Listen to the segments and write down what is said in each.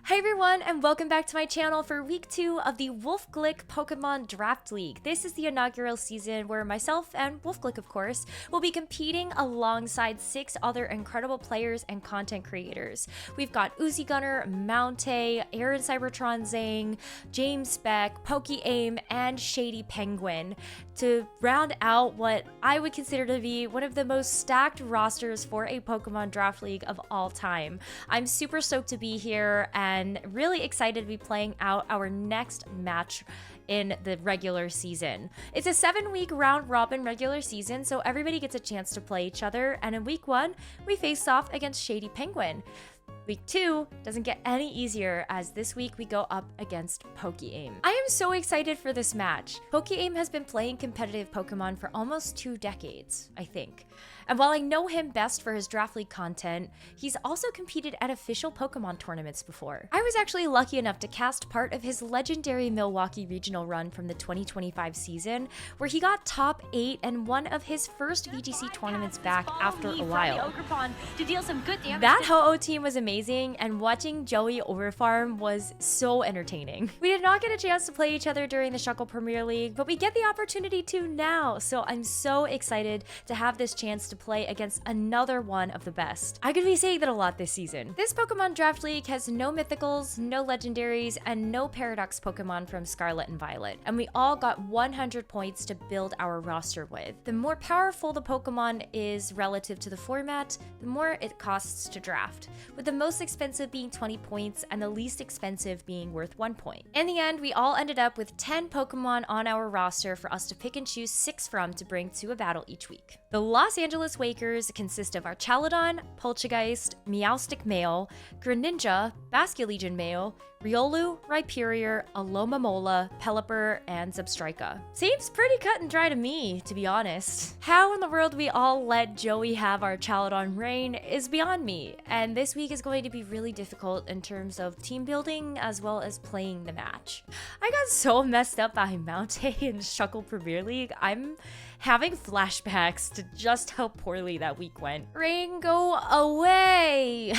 Hi everyone, and welcome back to my channel for week 2 of the Wolfe Glick Pokemon Draft League. This is the inaugural season where myself and Wolfe Glick, of course, will be competing alongside 6 other incredible players and content creators. We've got Uzi Gunner, Mountay, Aaron Cybertron Zang, James Beck, Pokeaim, and Shady Penguin to round out what I would consider to be one of the most stacked rosters for a Pokemon Draft League of all time. I'm super stoked to be here and really excited to be playing out our next match in the regular season. It's a 7-week round robin regular season, so everybody gets a chance to play each other, and in week 1, we face off against Shady Penguin. Week 2 doesn't get any easier, as this week we go up against Pokeaim. I am so excited for this match. Pokeaim has been playing competitive Pokemon for almost 2 decades, I think. And while I know him best for his Draft League content, he's also competed at official Pokemon tournaments before. I was actually lucky enough to cast part of his legendary Milwaukee regional run from the 2025 season, where he got top 8 and one of his first VGC tournaments back after a while. That Ho-Oh team was amazing, and watching Joey overfarm was so entertaining. We did not get a chance to play each other during the Shuckle Premier League, but we get the opportunity to now, so I'm so excited to have this chance to play against another one of the best. I could be saying that a lot this season. This Pokemon Draft League has no mythicals, no legendaries, and no Paradox Pokemon from Scarlet and Violet, and we all got 100 points to build our roster with. The more powerful the Pokemon is relative to the format, the more it costs to draft, with the most expensive being 20 points and the least expensive being worth 1 point. In the end, we all ended up with 10 Pokemon on our roster for us to pick and choose 6 from to bring to a battle each week. The Los Angeles Wakers consist of Archaludon, Poltergeist, Meowstic Male, Greninja, Basculegion Male, Riolu, Rhyperior, Alomomola, Pelipper, and Zebstrika. Seems pretty cut and dry to me, to be honest. How in the world we all let Joey have Archaludon reign is beyond me, and this week is going to be really difficult in terms of team building as well as playing the match. I got so messed up by Mountay in Shuckle Premier League, I'm having flashbacks to just how poorly that week went. Rain, go away!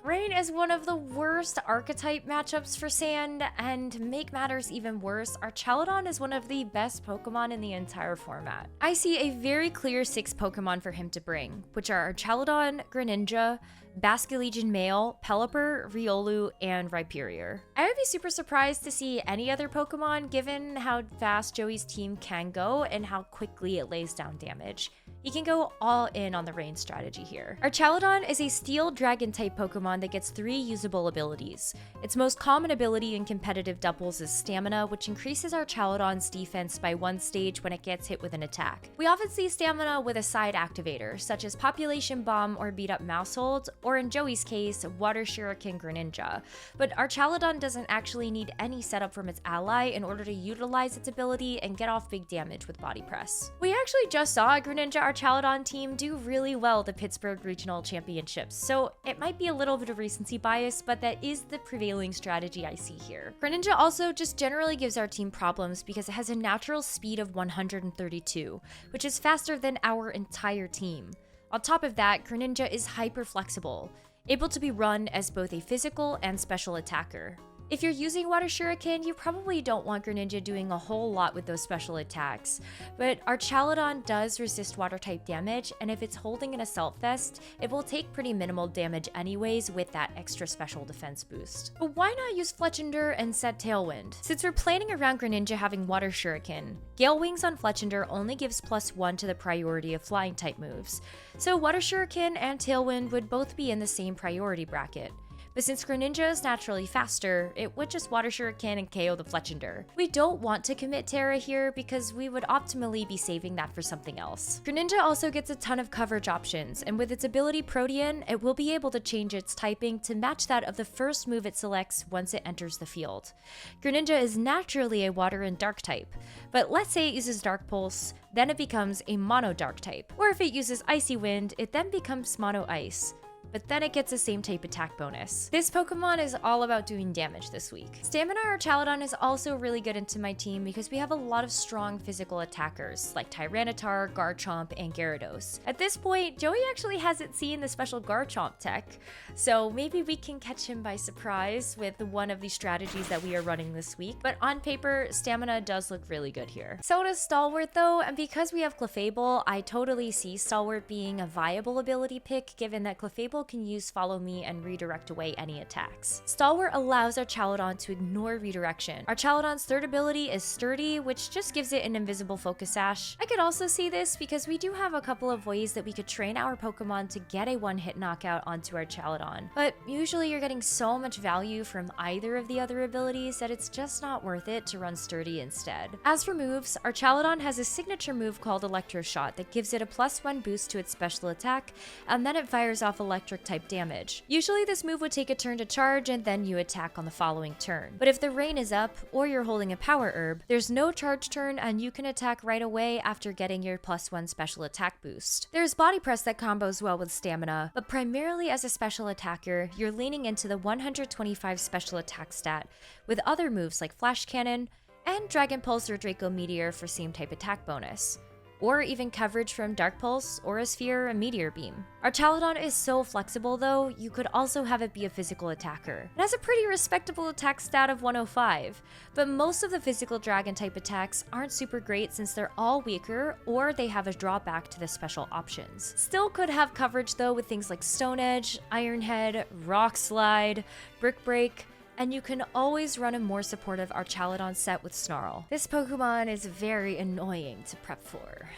Rain is one of the worst archetype matchups for Sand, and to make matters even worse, Archaludon is one of the best Pokemon in the entire format. I see a very clear 6 Pokemon for him to bring, which are Archaludon, Greninja, Basculegion Male, Pelipper, Riolu, and Rhyperior. I would be super surprised to see any other Pokemon given how fast Joey's team can go and how quickly it lays down damage. He can go all in on the rain strategy here. Archaludon is a Steel Dragon type Pokemon that gets 3 usable abilities. Its most common ability in competitive doubles is Stamina, which increases Archaludon's defense by 1 stage when it gets hit with an attack. We often see Stamina with a side activator, such as Population Bomb or Beat Up Mousehold, or in Joey's case, Water Shuriken Greninja. But Archaludon doesn't actually need any setup from its ally in order to utilize its ability and get off big damage with Body Press. We actually just saw a Greninja Archaludon team do really well at the Pittsburgh Regional Championships, so it might be a little bit of recency bias, but that is the prevailing strategy I see here. Greninja also just generally gives our team problems because it has a natural speed of 132, which is faster than our entire team. On top of that, Greninja is hyper flexible, able to be run as both a physical and special attacker. If you're using Water Shuriken, you probably don't want Greninja doing a whole lot with those special attacks, but Archaludon does resist water type damage, and if it's holding an Assault Vest, it will take pretty minimal damage anyways with that extra special defense boost. But why not use Fletchinder and set Tailwind? Since we're planning around Greninja having Water Shuriken, Gale Wings on Fletchinder only gives +1 to the priority of flying type moves, so Water Shuriken and Tailwind would both be in the same priority bracket. But since Greninja is naturally faster, it would just Water Shuriken and KO the Fletchinder. We don't want to commit Terra here because we would optimally be saving that for something else. Greninja also gets a ton of coverage options, and with its ability Protean, it will be able to change its typing to match that of the first move it selects once it enters the field. Greninja is naturally a Water and Dark type, but let's say it uses Dark Pulse, then it becomes a Mono Dark type. Or if it uses Icy Wind, it then becomes Mono Ice. but then it gets the same type attack bonus. This Pokemon is all about doing damage this week. Stamina Archaludon is also really good into my team because we have a lot of strong physical attackers like Tyranitar, Garchomp, and Gyarados. At this point, Joey actually hasn't seen the special Garchomp tech, so maybe we can catch him by surprise with one of the strategies that we are running this week, but on paper, Stamina does look really good here. So does Stalwart though, and because we have Clefable, I totally see Stalwart being a viable ability pick given that Clefable can use Follow Me and redirect away any attacks. Stalwart allows Archaludon to ignore redirection. Archaludon's third ability is Sturdy, which just gives it an invisible focus sash. I could also see this because we do have a couple of ways that we could train our Pokemon to get a one-hit knockout onto Archaludon, but usually you're getting so much value from either of the other abilities that it's just not worth it to run Sturdy instead. As for moves, Archaludon has a signature move called Electro Shot that gives it a +1 boost to its special attack, and then it fires off electric type damage. Usually this move would take a turn to charge and then you attack on the following turn. But if the rain is up or you're holding a power herb, there's no charge turn and you can attack right away after getting your +1 special attack boost. There's Body Press that combos well with Stamina, but primarily as a special attacker, you're leaning into the 125 special attack stat, with other moves like Flash Cannon and Dragon Pulse or Draco Meteor for same type attack bonus, or even coverage from Dark Pulse, Aura Sphere, and Meteor Beam. Archaludon is so flexible though, you could also have it be a physical attacker. It has a pretty respectable attack stat of 105, but most of the physical dragon type attacks aren't super great since they're all weaker or they have a drawback to the special options. Still could have coverage though with things like Stone Edge, Iron Head, Rock Slide, Brick Break, and you can always run a more supportive Archaludon set with Snarl. This Pokemon is very annoying to prep for.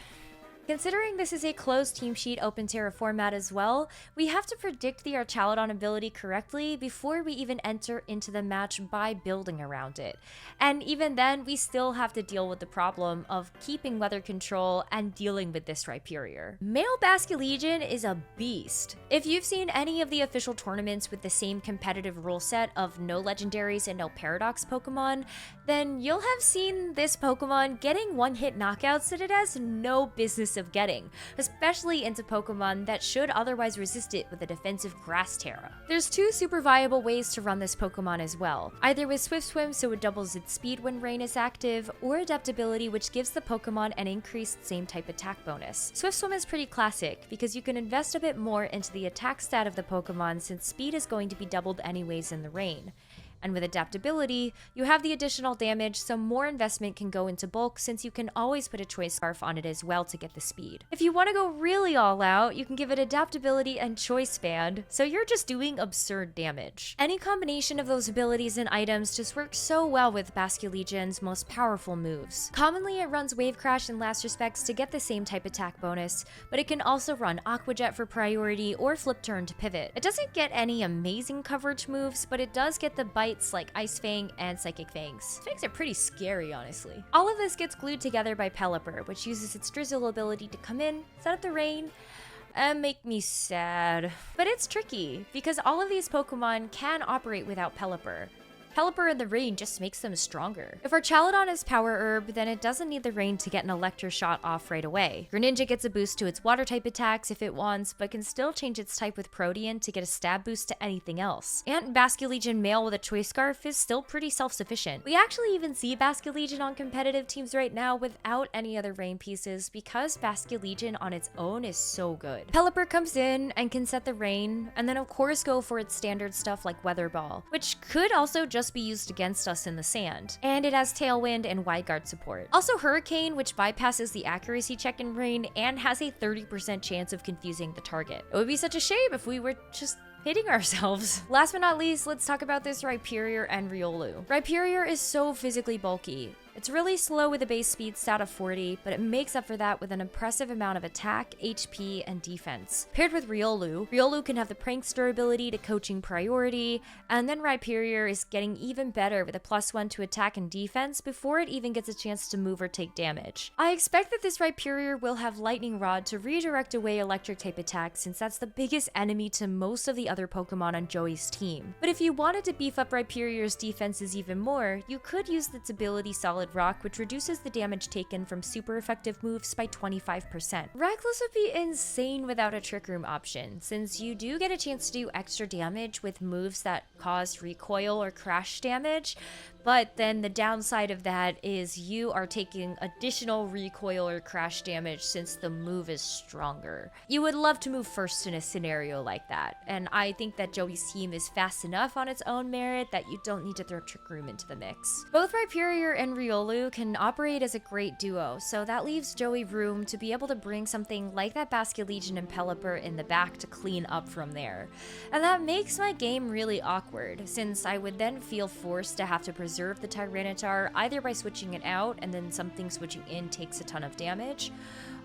Considering this is a closed team sheet open Terra format as well, we have to predict the Archaludon ability correctly before we even enter into the match by building around it. And even then, we still have to deal with the problem of keeping weather control and dealing with this Rhyperior. Male Basculegion is a beast. If you've seen any of the official tournaments with the same competitive rule set of no legendaries and no paradox Pokemon, then you'll have seen this Pokemon getting one-hit knockouts that it has no business of getting, especially into Pokemon that should otherwise resist it with a defensive Grass Terra. There's two super viable ways to run this Pokemon as well, either with Swift Swim so it doubles its speed when rain is active, or Adaptability which gives the Pokemon an increased same type attack bonus. Swift Swim is pretty classic because you can invest a bit more into the attack stat of the Pokemon since speed is going to be doubled anyways in the rain. And with Adaptability, you have the additional damage, so more investment can go into bulk since you can always put a Choice Scarf on it as well to get the speed. If you want to go really all out, you can give it Adaptability and Choice Band, so you're just doing absurd damage. Any combination of those abilities and items just works so well with Basculegion's most powerful moves. Commonly, it runs Wave Crash in Last Respects to get the same type attack bonus, but it can also run Aqua Jet for priority or Flip Turn to pivot. It doesn't get any amazing coverage moves, but it does get the bites like Ice Fang and Psychic Fangs. Fangs are pretty scary, honestly. All of this gets glued together by Pelipper, which uses its Drizzle ability to come in, set up the rain, and make me sad. But it's tricky, because all of these Pokemon can operate without Pelipper. Pelipper in the rain just makes them stronger. If Archaludon is Power Herb, then it doesn't need the rain to get an Electro Shot off right away. Greninja gets a boost to its water type attacks if it wants, but can still change its type with Protean to get a stab boost to anything else. And Basculegion Male with a Choice Scarf is still pretty self-sufficient. We actually even see Basculegion on competitive teams right now without any other rain pieces because Basculegion on its own is so good. Pelipper comes in and can set the rain, and then of course go for its standard stuff like Weather Ball, which could also just be used against us in the sand. And it has Tailwind and Wide Guard support. Also Hurricane, which bypasses the accuracy check in rain and has a 30% chance of confusing the target. It would be such a shame if we were just hitting ourselves. Last but not least, let's talk about this Rhyperior and Riolu. Rhyperior is so physically bulky. It's really slow with a base speed stat of 40, but it makes up for that with an impressive amount of attack, HP, and defense. Paired with Riolu, Riolu can have the Prankster ability to coaching priority, and then Rhyperior is getting even better with a +1 to attack and defense before it even gets a chance to move or take damage. I expect that this Rhyperior will have Lightning Rod to redirect away electric type attacks since that's the biggest enemy to most of the other Pokemon on Joey's team. But if you wanted to beef up Rhyperior's defenses even more, you could use its ability Solid Solid Rock, which reduces the damage taken from super effective moves by 25%. Reckless would be insane without a Trick Room option, since you do get a chance to do extra damage with moves that cause recoil or crash damage, but then the downside of that is you are taking additional recoil or crash damage since the move is stronger. You would love to move first in a scenario like that, and I think that Joey's team is fast enough on its own merit that you don't need to throw Trick Room into the mix. Both Rhyperior and Riolu can operate as a great duo, so that leaves Joey room to be able to bring something like that Basculegion and Pelipper in the back to clean up from there. And that makes my game really awkward, since I would then feel forced to have to preserve the Tyranitar either by switching it out and then something switching in takes a ton of damage,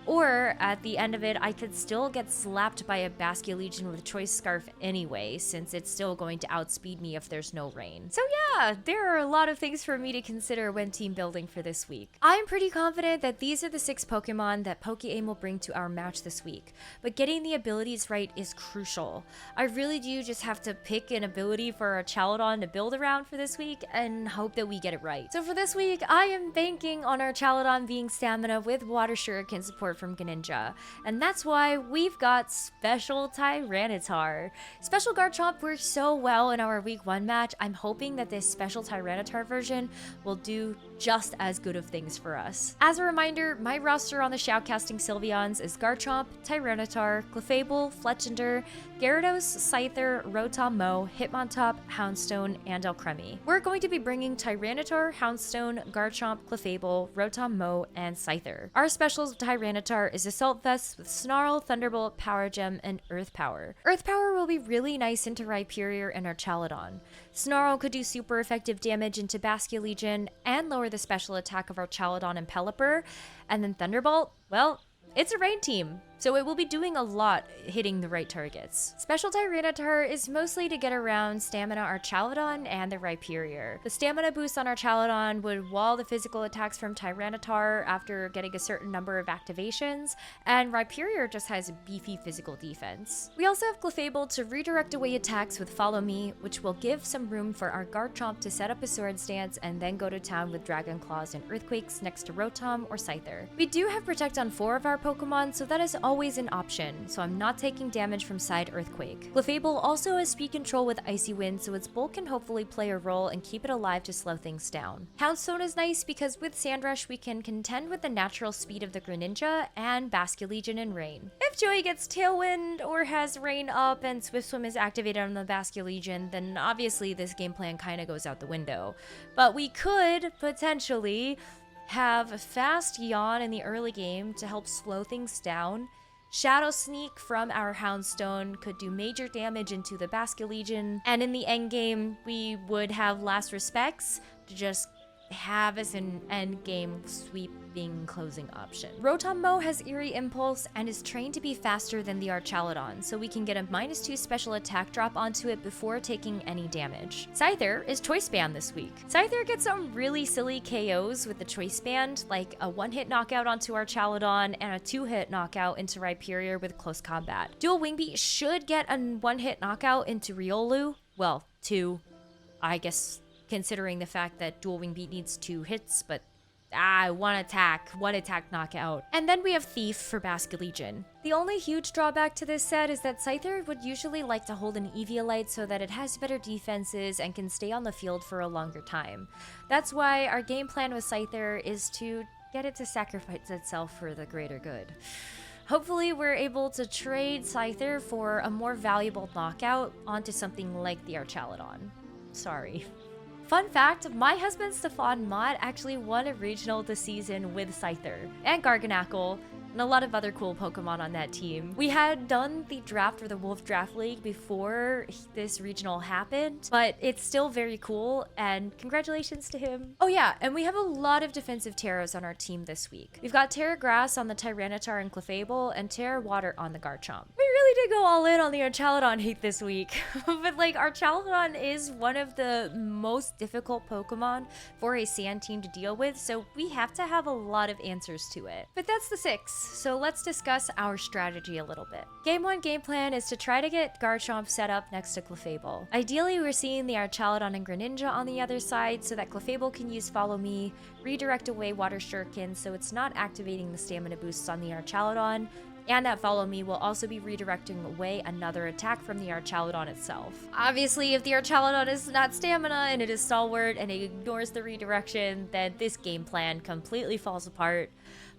or at the end of it, I could still get slapped by a Basculegion with Choice Scarf anyway, since it's still going to outspeed me if there's no rain. So yeah, there are a lot of things for me to consider when team building for this week. I'm pretty confident that these are the 6 Pokemon that Pokeaim will bring to our match this week, but getting the abilities right is crucial. I really do just have to pick an ability for Archaludon to build around for this week and hope that we get it right. So for this week, I am banking on Archaludon being Stamina with Water Shuriken support from Greninja, and that's why we've got Special Tyranitar. Special Garchomp worked so well in our week 1 match. I'm hoping that this Special Tyranitar version will do just as good of things for us. As a reminder, my roster on the Shoutcasting Sylveons is Garchomp, Tyranitar, Clefable, Fletchinder, Gyarados, Scyther, Rotom-Mow, Hitmontop, Houndstone, and Alcremie. We're going to be bringing Tyranitar, Houndstone, Garchomp, Clefable, Rotom-Mow, and Scyther. Our specials of Tyranitar is Assault Vest with Snarl, Thunderbolt, Power Gem, and Earth Power. Earth Power will be really nice into Rhyperior and Archaludon. Snarl could do super effective damage into Basculegion and lower the special attack of Archaludon and Pelipper, and then Thunderbolt, well, it's a rain team, so it will be doing a lot hitting the right targets. Special Tyranitar is mostly to get around Stamina Archaludon and the Rhyperior. The Stamina boost on Archaludon would wall the physical attacks from Tyranitar after getting a certain number of activations, and Rhyperior just has a beefy physical defense. We also have Clefable to redirect away attacks with Follow Me, which will give some room for our Garchomp to set up a Sword Stance and then go to town with Dragon Claws and Earthquakes next to Rotom or Scyther. We do have Protect on 4 of our Pokemon, so that is always an option, so I'm not taking damage from side Earthquake. Clefable also has speed control with Icy Wind, so its bulk can hopefully play a role and keep it alive to slow things down. Houndstone is nice because with Sandrush we can contend with the natural speed of the Greninja and Basculegion in Rain. If Joey gets Tailwind or has Rain up and Swift Swim is activated on the Basculegion, then obviously this game plan kinda goes out the window. But we could potentially have a fast Yawn in the early game to help slow things down. Shadow Sneak from our Houndstone could do major damage into the Basculegion, and in the endgame, we would have Last Respects to just have as an endgame sweeping closing option. Rotom-Mow has Eerie Impulse and is trained to be faster than the Archaludon, so we can get a -2 special attack drop onto it before taking any damage. Scyther is Choice Band this week. Scyther gets some really silly KOs with the Choice Band, like a 1-hit knockout onto Archaludon and a 2-hit knockout into Rhyperior with Close Combat. Dual Wing Beat should get a 1-hit knockout into Riolu. Well, 2, I guess, considering the fact that Dual Wing Beat needs 2 hits, but one attack knockout. And then we have Thief for Basculegion. The only huge drawback to this set is that Scyther would usually like to hold an Eviolite so that it has better defenses and can stay on the field for a longer time. That's why our game plan with Scyther is to get it to sacrifice itself for the greater good. Hopefully we're able to trade Scyther for a more valuable knockout onto something like the Archaludon. Sorry. Fun fact, my husband Stefan Mott actually won a regional this season with Scyther and Garganacl and a lot of other cool Pokemon on that team. We had done the draft for the Wolfe Draft League before this regional happened, but it's still very cool, and congratulations to him. Oh yeah, and we have a lot of defensive Terras on our team this week. We've got Terra Grass on the Tyranitar and Clefable, and Terra Water on the Garchomp. We really did go all in on the Archaludon hate this week, but like Archaludon is one of the most difficult Pokemon for a sand team to deal with, so we have to have a lot of answers to it. But that's the 6. so let's discuss our strategy a little bit. Game 1 game plan is to try to get Garchomp set up next to Clefable. Ideally, we're seeing the Archaludon and Greninja on the other side so that Clefable can use Follow Me, redirect away Water Shuriken so it's not activating the stamina boosts on the Archaludon, and that Follow Me will also be redirecting away another attack from the Archaludon itself. Obviously, if the Archaludon is not stamina and it is stalwart and it ignores the redirection, then this game plan completely falls apart.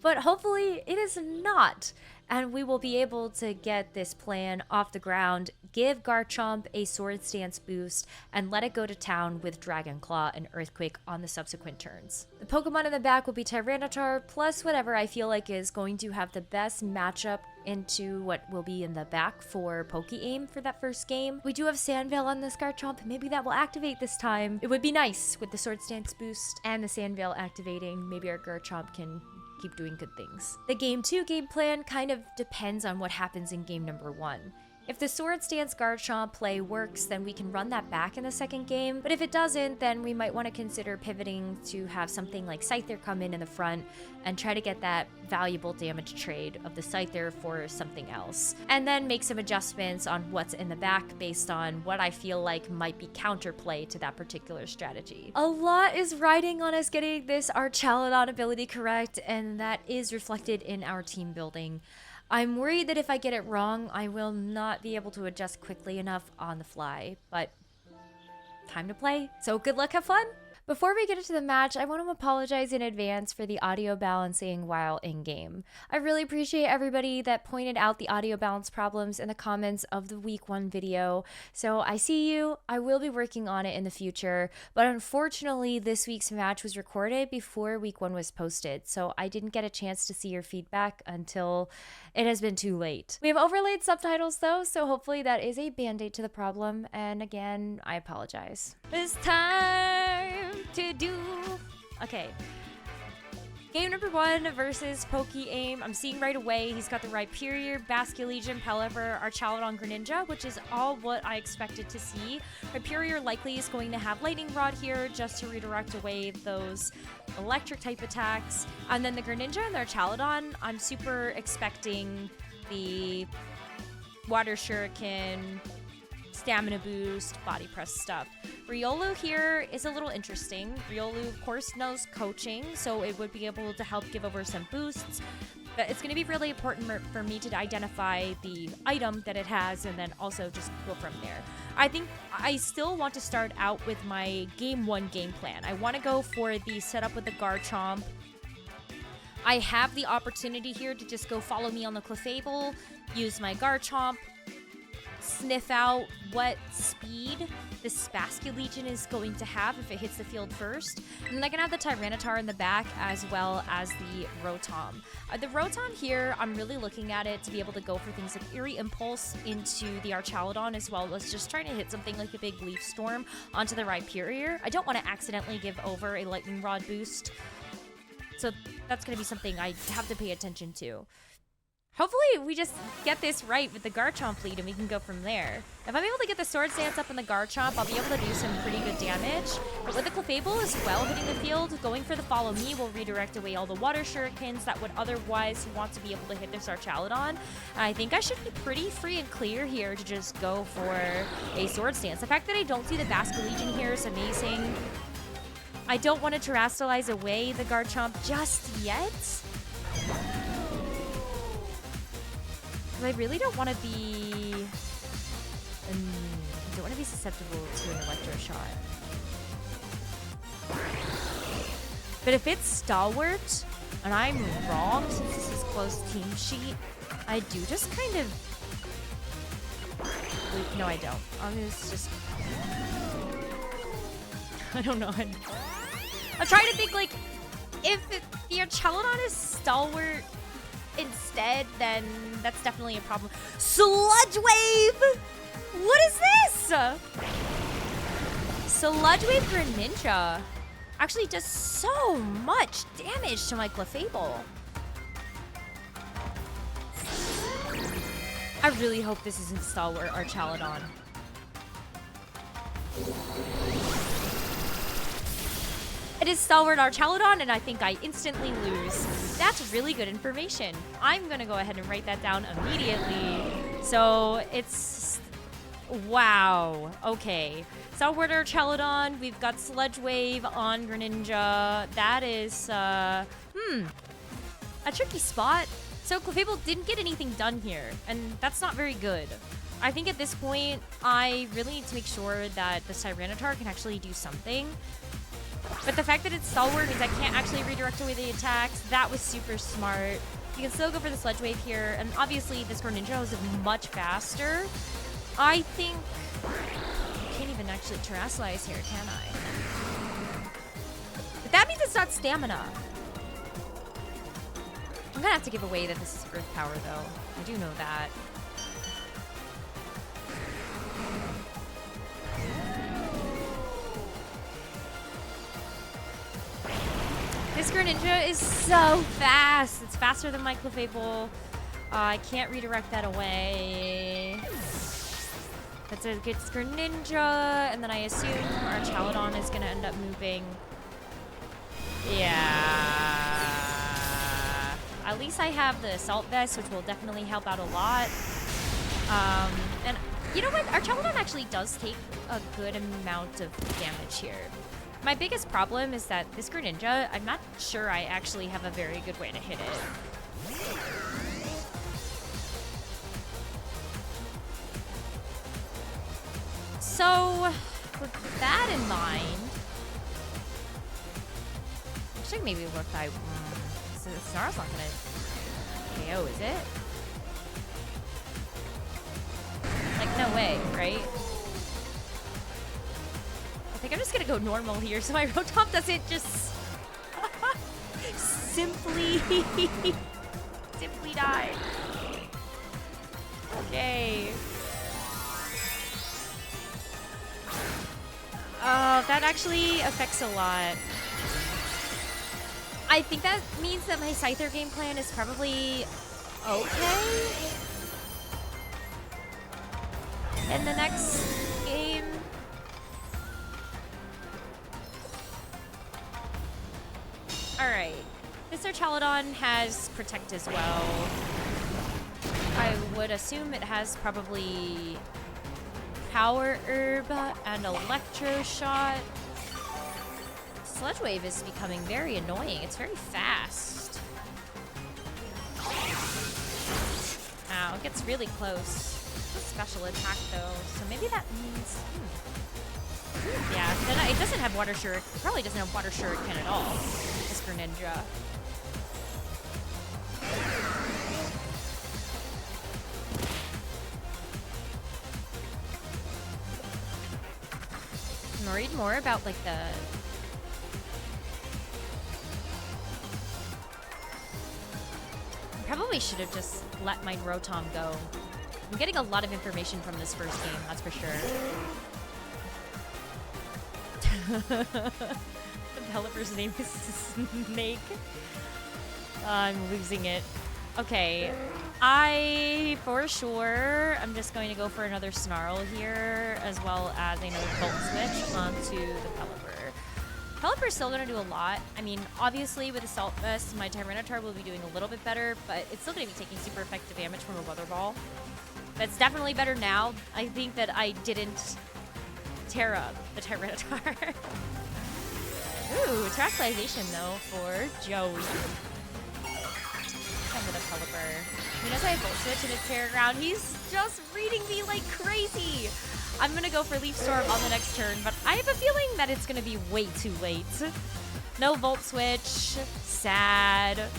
But hopefully it is not, and we will be able to get this plan off the ground, give Garchomp a Sword Stance boost, and let it go to town with Dragon Claw and Earthquake on the subsequent turns. The Pokemon in the back will be Tyranitar, plus whatever I feel like is going to have the best matchup into what will be in the back for Pokeaim for that first game. We do have Sandveil on this Garchomp, maybe that will activate this time. It would be nice with the Sword Stance boost and the Sandveil activating. Maybe our Garchomp can keep doing good things. The game 2 game plan kind of depends on what happens in game number 1. If the Sword Stance Garchomp play works, then we can run that back in the second game, but if it doesn't, then we might want to consider pivoting to have something like Scyther come in the front and try to get that valuable damage trade of the Scyther for something else, and then make some adjustments on what's in the back based on what I feel like might be counterplay to that particular strategy. A lot is riding on us getting this Archaludon ability correct, and that is reflected in our team building. I'm worried that if I get it wrong, I will not be able to adjust quickly enough on the fly, but time to play. So good luck, have fun! Before we get into the match, I want to apologize in advance for the audio balancing while in-game. I really appreciate everybody that pointed out the audio balance problems in the comments of the week 1 video. So I see you, I will be working on it in the future, but unfortunately this week's match was recorded before week 1 was posted, so I didn't get a chance to see your feedback until it has been too late. We have overlaid subtitles though, so hopefully that is a band-aid to the problem, and again, I apologize. It's time to do. Okay. Game number 1 versus Pokeaim. I'm seeing right away he's got the Rhyperior, Basculegion, Pelipper, Archaludon, Greninja, which is all what I expected to see. Rhyperior likely is going to have Lightning Rod here just to redirect away those electric type attacks. And then the Greninja and the Archaludon, I'm super expecting the Water Shuriken, Stamina Boost, Body Press stuff. Riolu here is a little interesting. Riolu, of course, knows coaching, so it would be able to help give over some boosts. But it's going to be really important for me to identify the item that it has and then also just go from there. I think I still want to start out with my game 1 game plan. I want to go for the setup with the Garchomp. I have the opportunity here to just go Follow Me on the Clefable, use my Garchomp, sniff out what speed the Basculegion is going to have if it hits the field first. And then I can have the Tyranitar in the back as well as the Rotom. The Rotom here, I'm really looking at it to be able to go for things like Eerie Impulse into the Archaludon, as well as just trying to hit something like a big Leaf Storm onto the Rhyperior. I don't want to accidentally give over a Lightning Rod boost, so that's going to be something I have to pay attention to. Hopefully we just get this right with the Garchomp lead and we can go from there. If I'm able to get the Sword Stance up in the Garchomp, I'll be able to do some pretty good damage. But with the Clefable as well hitting the field, going for the Follow Me will redirect away all the Water Shurikens that would otherwise want to be able to hit this Archaludon. And I think I should be pretty free and clear here to just go for a Sword Stance. The fact that I don't see the Basculegion here is amazing. I don't want to Terrastallize away the Garchomp just yet. I really don't want to be... I don't want to be susceptible to an Electro Shot. But if it's Stalwart, and I'm wrong since this is closed team sheet, I do just kind of... Wait, no, I don't. It's just... I don't know. I'm trying to think, like, if the Archaludon is Stalwart instead, then that's definitely a problem. Sludge Wave! What is this? Sludge Wave Greninja actually does so much damage to my Clefable. I really hope this isn't Stalwart Archaludon. It is Stalwart Archaludon, and I think I instantly lose. That's really good information. I'm gonna go ahead and write that down immediately. So it's... Wow. Okay. Stalwart Archaludon. We've got Sludge Wave on Greninja. That is, a tricky spot. So Clefable didn't get anything done here, and that's not very good. I think at this point, I really need to make sure that the Tyranitar can actually do something. But the fact that it's Stalwart means I can't actually redirect away the attacks. That was super smart. You can still go for the Sludge Wave here, and obviously this Greninja is much faster. I think... I can't even actually Terrasilize here, can I? But that means it's not Stamina. I'm gonna have to give away that this is Earth Power, though. I do know that. This Greninja is so fast. It's faster than my Clefable. I can't redirect that away. That's a good Greninja, and then I assume Archaludon is gonna end up moving. Yeah. At least I have the Assault Vest, which will definitely help out a lot. And you know what? Archaludon actually does take a good amount of damage here. My biggest problem is that this Greninja, I'm not sure I actually have a very good way to hit it. So, with that in mind, actually maybe what if I... So Snarl's not gonna KO, is it? Like, no way, right? I think I'm just gonna go normal here so my Rotom doesn't just simply die. Okay. Oh, that actually affects a lot. I think that means that my Scyther game plan is probably okay. In the next game. Alright. This Archaludon has Protect as well. I would assume it has probably Power Herb and Electro Shot. Sludge Wave is becoming very annoying. It's very fast. Ow, it gets really close. It's a special attack though, so maybe that means... Yeah, then it doesn't have Water Shuriken. It probably doesn't have Water Shuriken at all. This Greninja. I'm worried more about like the... Probably should have just let my Rotom go. I'm getting a lot of information from this first game, that's for sure. The developer's name is Snake. I'm losing it. Okay, for sure, I'm just going to go for another Snarl here, as well as another Volt Switch onto the Pelipper. Pelipper's still going to do a lot. I mean, obviously with Assault Vest, my Tyranitar will be doing a little bit better, but it's still going to be taking super effective damage from a Weather Ball. That's definitely better now. I think that I didn't Terra the Tyranitar. Ooh, Terastallization though for Joey. I'm with a Pelipper. He knows I have Volt Switch and it's Terra Ground. He's just reading me like crazy. I'm gonna go for Leaf Storm on the next turn, but I have a feeling that it's gonna be way too late. No Volt Switch. Sad.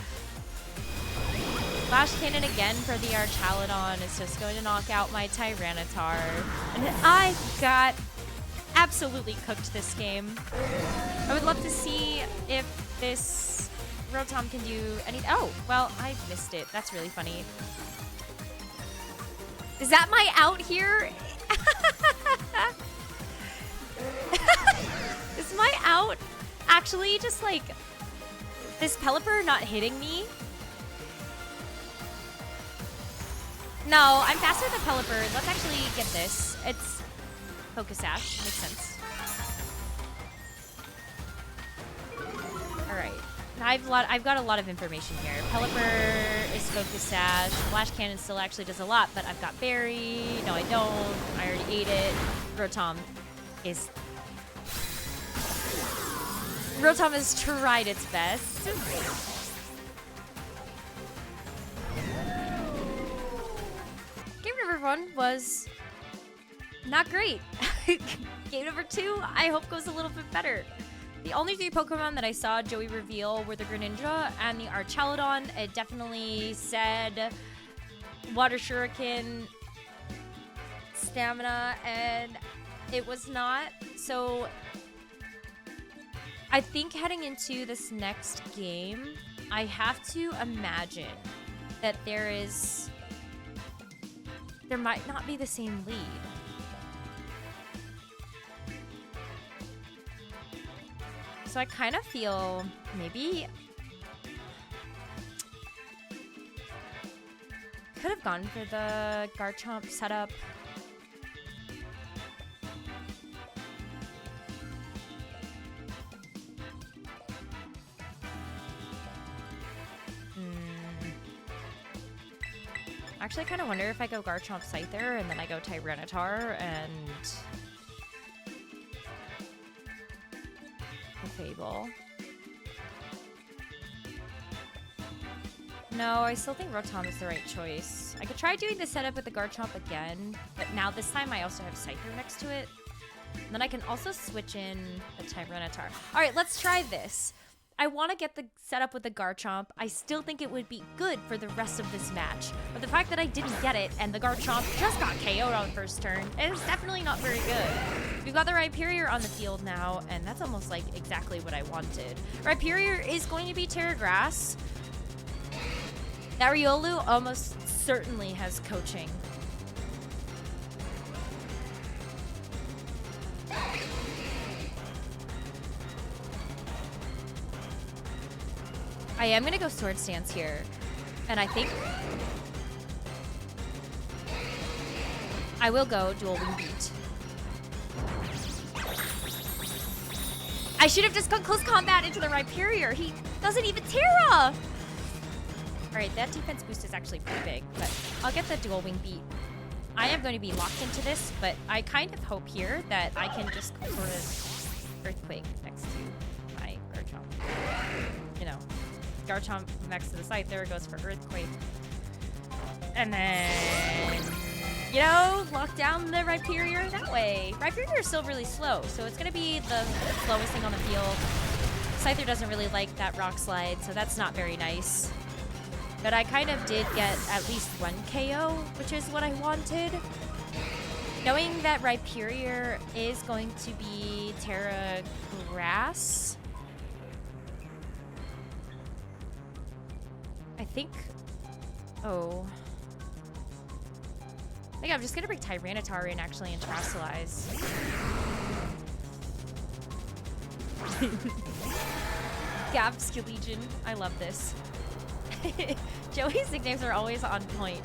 Flash Cannon again for the Archaludon is just going to knock out my Tyranitar. And I got absolutely cooked this game. I would love to see if this Rotom can do any... Oh, well, I missed it. That's really funny. Is that my out here? Is my out actually just like this Pelipper not hitting me? No, I'm faster than Pelipper. Let's actually get this. It's Focus Sash. Makes sense. I've got a lot of information here. Pelipper is Focus Sash. Flash Cannon still actually does a lot, but I've got Berry. No, I don't. I already ate it. Rotom has tried its best. Game number 1 was not great. Game number 2, I hope goes a little bit better. The only 3 Pokemon that I saw Joey reveal were the Greninja and the Archaludon. It definitely said Water Shuriken, Stamina, and it was not. So I think heading into this next game, I have to imagine that there might not be the same lead. So I kind of feel maybe could have gone for the Garchomp setup. Actually, I kind of wonder if I go Garchomp Scyther and then I go Tyranitar and Fable. No, I still think Rotom is the right choice. I could try doing the setup with the Garchomp again, but now this time I also have Scyther next to it. And then I can also switch in the Tyranitar. All right, let's try this. I want to get the setup with the Garchomp. I still think it would be good for the rest of this match. But the fact that I didn't get it and the Garchomp just got KO'd on first turn is definitely not very good. We've got the Rhyperior on the field now, and that's almost like exactly what I wanted. Rhyperior is going to be Terra Grass. That Riolu almost certainly has coaching. I am gonna go Sword Stance here, and I think I will go Dual Wing Beat. I should have just gone Close Combat into the Rhyperior. He doesn't even Terra! Alright, that defense boost is actually pretty big, but I'll get the Dual Wing Beat. I am going to be locked into this, but I kind of hope here that I can just sort of Earthquake next to my Garchomp. You know. Garchomp next to the Scyther goes for Earthquake. And then, you know, lock down the Rhyperior that way. Rhyperior is still really slow, so it's going to be the slowest thing on the field. Scyther doesn't really like that Rock Slide, so that's not very nice. But I kind of did get at least 1 KO, which is what I wanted. Knowing that Rhyperior is going to be Terra Grass, I think I'm just gonna bring Tyranitar in actually and Terrasilize. Gabs Legion. I love this. Joey's nicknames are always on point.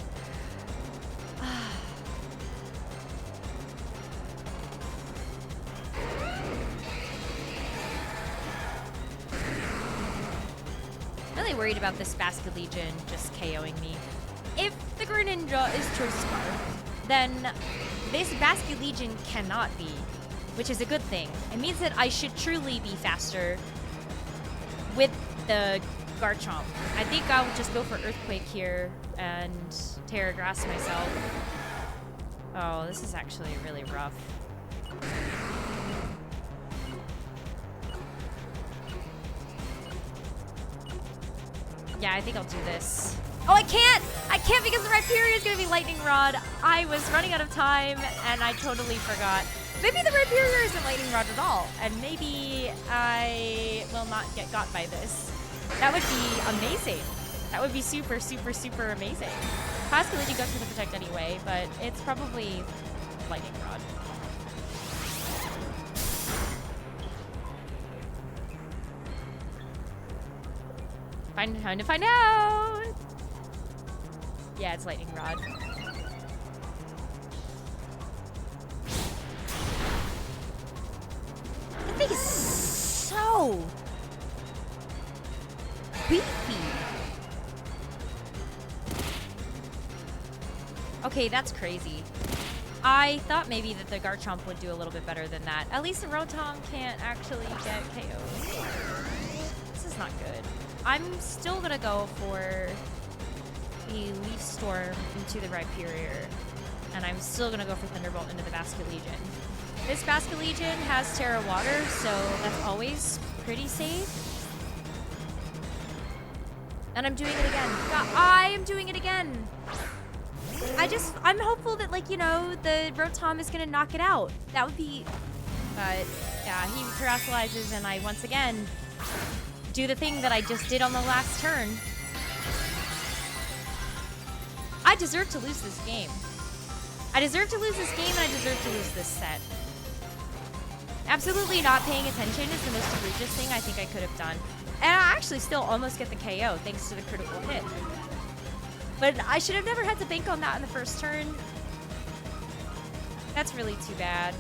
Really worried about this Basket Legion just KOing me. If the Greninja is Choice Scarf, then this Basket Legion cannot be, which is a good thing. It means that I should truly be faster with the Garchomp. I think I'll just go for Earthquake here and Terra Grass myself. Oh, this is actually really rough. Yeah, I think I'll do this. Oh, I can't! I can't because the Rhyperior is going to be Lightning Rod. I was running out of time, and I totally forgot. Maybe the Rhyperior isn't Lightning Rod at all, and maybe I will not get got by this. That would be amazing. That would be super, super, super amazing. Possibility goes for the Protect anyway, but it's probably Lightning Rod. Time to find out! Yeah, it's Lightning Rod. That thing is so... beefy. Okay, that's crazy. I thought maybe that the Garchomp would do a little bit better than that. At least the Rotom can't actually get KO'd. This is not good. I'm still gonna go for the Leaf Storm into the Rhyperior. And I'm still gonna go for Thunderbolt into the Basculegion. This Basculegion has Terra Water, so that's always pretty safe. And I'm doing it again. I am doing it again. I'm hopeful that, like, you know, the Rotom is gonna knock it out. That would be, but yeah, he terrestrializes, and I once again do the thing that I just did on the last turn. I deserve to lose this game. I deserve to lose this game, and I deserve to lose this set. Absolutely not paying attention is the most egregious thing I think I could have done. And I actually still almost get the KO thanks to the critical hit. But I should have never had to bank on that in the first turn. That's really too bad.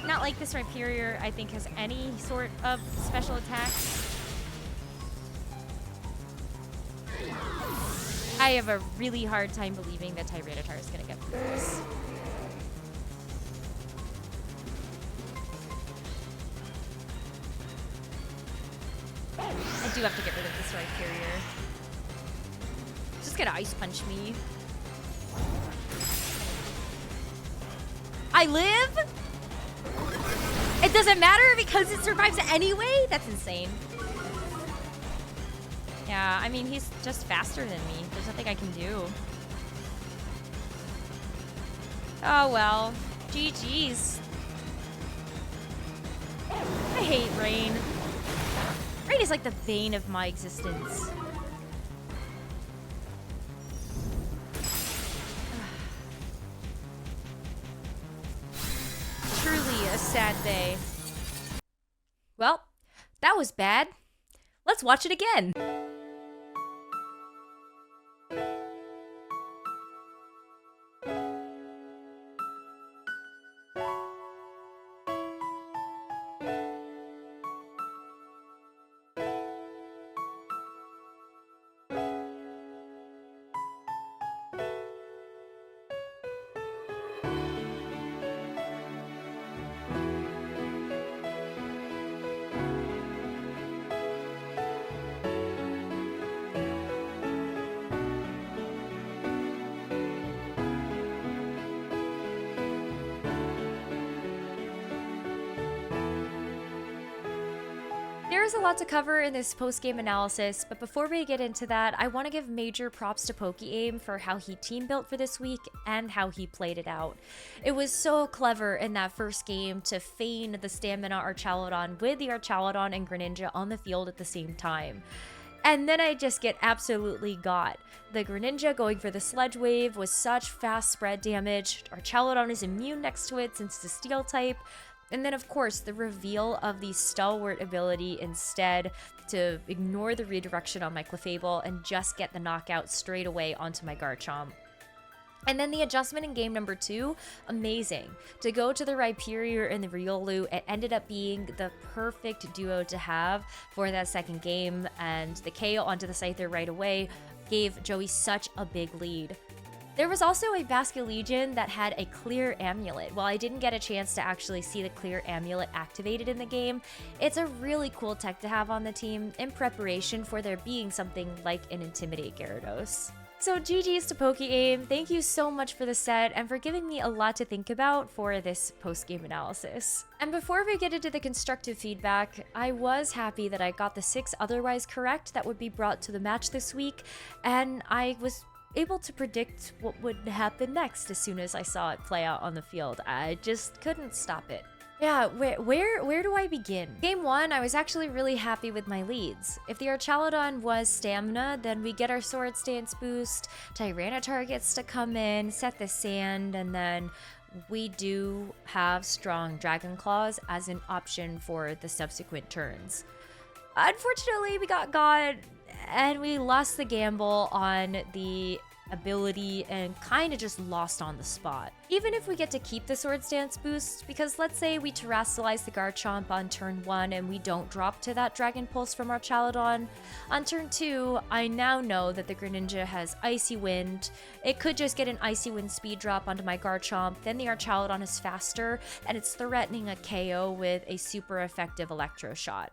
Not like this Rhyperior, I think, has any sort of special attacks. I have a really hard time believing that Tyranitar is going to get through this. I do have to get rid of this Rhyperior. Just gonna Ice Punch me. I live? It doesn't matter because it survives anyway? That's insane. Yeah, I mean, he's just faster than me. There's nothing I can do. Oh, well. GG's. I hate rain. Rain is like the bane of my existence. Truly a sad day. Well, that was bad. Let's watch it again. There's a lot to cover in this post-game analysis, but before we get into that, I want to give major props to Pokeaim for how he team built for this week and how he played it out. It was so clever in that first game to feign the Stamina Archaludon with the Archaludon and Greninja on the field at the same time. And then I just get absolutely got. The Greninja going for the Sledge Wave was such fast spread damage. Archaludon is immune next to it since it's a Steel type. And then, of course, the reveal of the Stalwart ability instead to ignore the redirection on my Clefable and just get the knockout straight away onto my Garchomp. And then the adjustment in game number 2, amazing. To go to the Rhyperior and the Riolu, it ended up being the perfect duo to have for that second game, and the KO onto the Scyther right away gave Joey such a big lead. There was also a Basculegion that had a clear amulet. While I didn't get a chance to actually see the clear amulet activated in the game, it's a really cool tech to have on the team in preparation for there being something like an Intimidate Gyarados. So GG's to Pokeaim, thank you so much for the set and for giving me a lot to think about for this post-game analysis. And before we get into the constructive feedback, I was happy that I got the 6 otherwise correct that would be brought to the match this week, and I was able to predict what would happen next as soon as I saw it play out on the field. I just couldn't stop it. Yeah, where do I begin? Game 1, I was actually really happy with my leads. If the Archaludon was Stamina, then we get our Sword Stance boost, Tyranitar gets to come in, set the sand, and then we do have strong Dragon Claws as an option for the subsequent turns. Unfortunately, we got and we lost the gamble on the ability and kind of just lost on the spot. Even if we get to keep the Swords Dance boost, because let's say we Terrastalize the Garchomp on turn 1 and we don't drop to that Dragon Pulse from Archaludon, on turn 2, I now know that the Greninja has Icy Wind. It could just get an Icy Wind speed drop onto my Garchomp, then the Archaludon is faster, and it's threatening a KO with a super effective Electro Shot.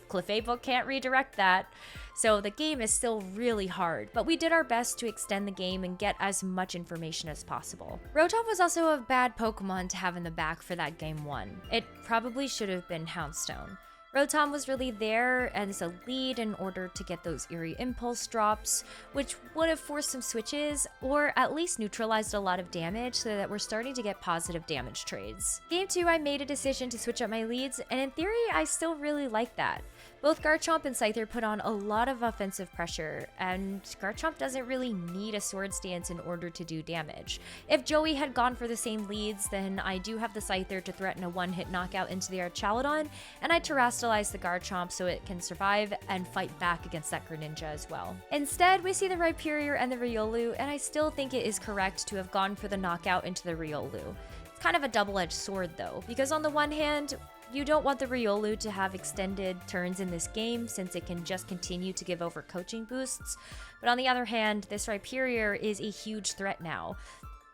Clefable can't redirect that, so the game is still really hard, but we did our best to extend the game and get as much information as possible. Rotom was also a bad Pokemon to have in the back for that game 1. It probably should have been Houndstone. Rotom was really there as a lead in order to get those Eerie Impulse drops, which would have forced some switches, or at least neutralized a lot of damage so that we're starting to get positive damage trades. Game 2, I made a decision to switch up my leads, and in theory, I still really like that. Both Garchomp and Scyther put on a lot of offensive pressure, and Garchomp doesn't really need a Swords Dance in order to do damage. If Joey had gone for the same leads, then I do have the Scyther to threaten a one-hit knockout into the Archaludon, and I Terrastalize the Garchomp so it can survive and fight back against that Greninja as well. Instead, we see the Rhyperior and the Riolu, and I still think it is correct to have gone for the knockout into the Riolu. It's kind of a double-edged sword though, because on the one hand, you don't want the Riolu to have extended turns in this game since it can just continue to give over coaching boosts, but on the other hand, this Rhyperior is a huge threat now.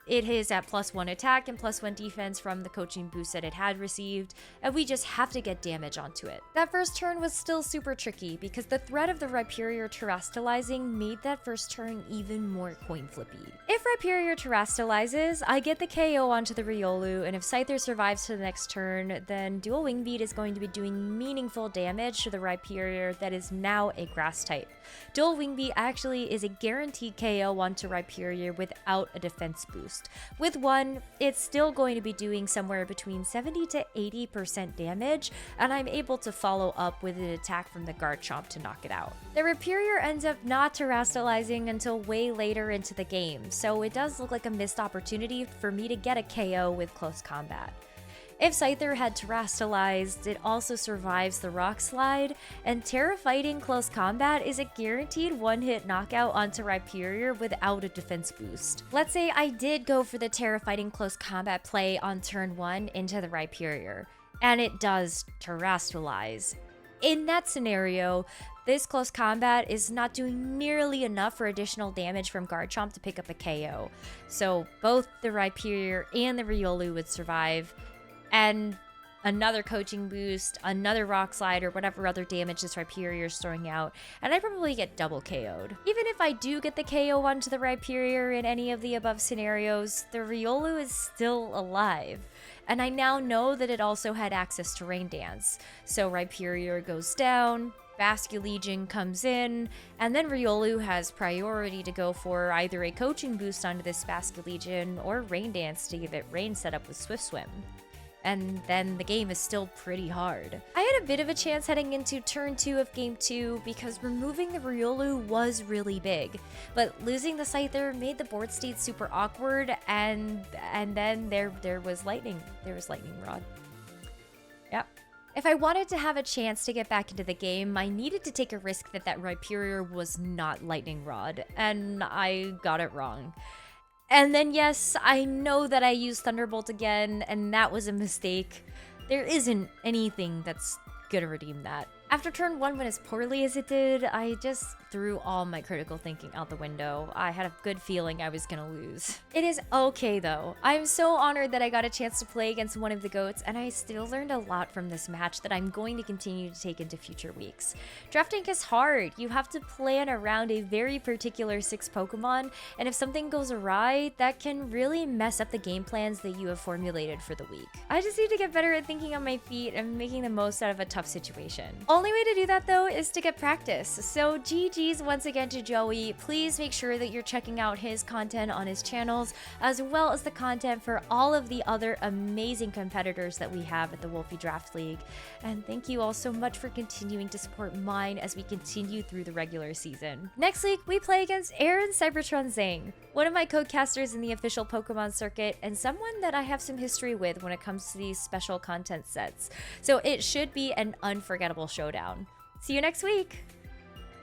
It is at +1 attack and +1 defense from the coaching boost that it had received, and we just have to get damage onto it. That first turn was still super tricky because the threat of the Rhyperior Terrastalizing made that first turn even more coin flippy. If Rhyperior Terrastalizes, I get the KO onto the Riolu, and if Scyther survives to the next turn, then Dual Wing Beat is going to be doing meaningful damage to the Rhyperior that is now a Grass type. Dual Wing Beat actually is a guaranteed KO onto Rhyperior without a defense boost. With one, it's still going to be doing somewhere between 70 to 80% damage, and I'm able to follow up with an attack from the Garchomp to knock it out. The Rhyperior ends up not Terrastalizing until way later into the game, so it does look like a missed opportunity for me to get a KO with close combat. If Scyther had Terrastalized, it also survives the Rock Slide, and Terra Fighting Close Combat is a guaranteed one-hit knockout onto Rhyperior without a defense boost. Let's say I did go for the Terra Fighting Close Combat play on turn 1 into the Rhyperior, and it does Terrastalize. In that scenario, this close combat is not doing nearly enough for additional damage from Garchomp to pick up a KO, so both the Rhyperior and the Riolu would survive, and another coaching boost, another rock slide, or whatever other damage this Rhyperior is throwing out, and I probably get double KO'd. Even if I do get the KO onto the Rhyperior in any of the above scenarios, the Riolu is still alive. And I now know that it also had access to Rain Dance. So Rhyperior goes down, Basculegion comes in, and then Riolu has priority to go for either a coaching boost onto this Basculegion or Rain Dance to give it Rain setup with Swift Swim. And then the game is still pretty hard. I had a bit of a chance heading into turn 2 of game 2 because removing the Riolu was really big, but losing the Scyther made the board state super awkward, and then there was Lightning Rod. Yep. If I wanted to have a chance to get back into the game, I needed to take a risk that Rhyperior was not Lightning Rod, and I got it wrong. And then yes, I know that I used Thunderbolt again, and that was a mistake. There isn't anything that's gonna redeem that. After turn 1 went as poorly as it did, I just threw all my critical thinking out the window. I had a good feeling I was gonna lose. It is okay though. I'm so honored that I got a chance to play against one of the GOATs, and I still learned a lot from this match that I'm going to continue to take into future weeks. Drafting is hard. You have to plan around a very particular 6 Pokemon, and if something goes awry, that can really mess up the game plans that you have formulated for the week. I just need to get better at thinking on my feet and making the most out of a tough situation. Only way to do that though is to get practice. So GG's once again to Joey. Please make sure that you're checking out his content on his channels, as well as the content for all of the other amazing competitors that we have at the Wolfe Draft League. And thank you all so much for continuing to support mine as we continue through the regular season. Next week, we play against Aaron Cybertron Zing, one of my codecasters in the official Pokemon circuit, and someone that I have some history with when it comes to these special content sets. So it should be an unforgettable showdown. See you next week!